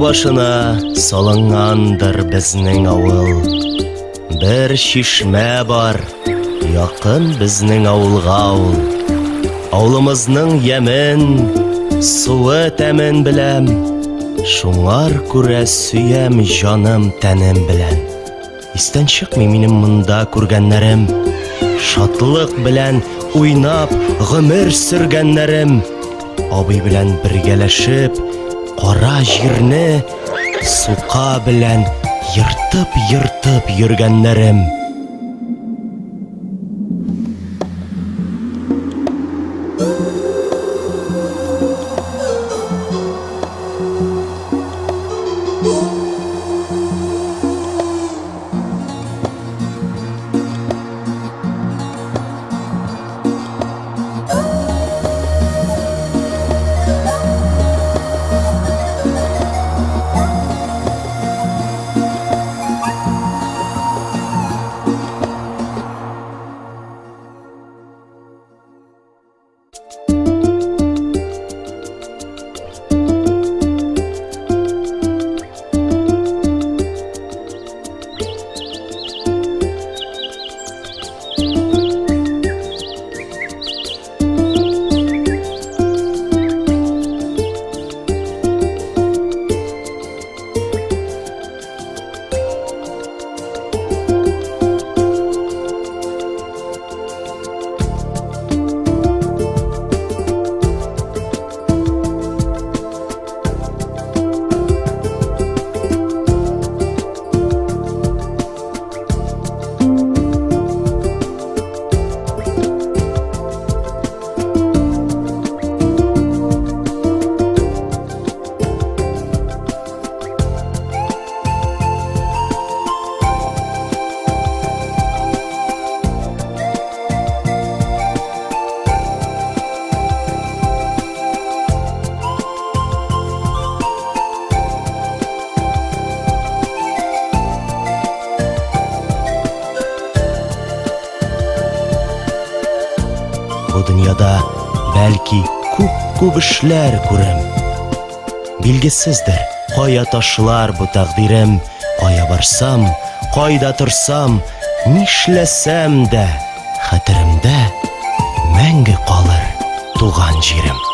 башына салынгандыр безнең авыл. Бер чишмә бар, якын безнең авылга ул. Авылымызның ямен, суы тәмен беләм, шуңар күрә сөям җаным тәнем белән. Истән чыкмый минем монда күргәннәрем, шатлык белән уйнап гомер сөргәннәрем. Абый белән бергәләшеп, кара җирне сука белән йыртып йөргәннәрем. Бу дөньяда бәлки күп эшләр күрәм. Билгесездер, кая ташлар бу тәкъдирем, кая барсам, кайда торсам, нишләсәм дә, хәтеремдә мәңге калыр туган җирем.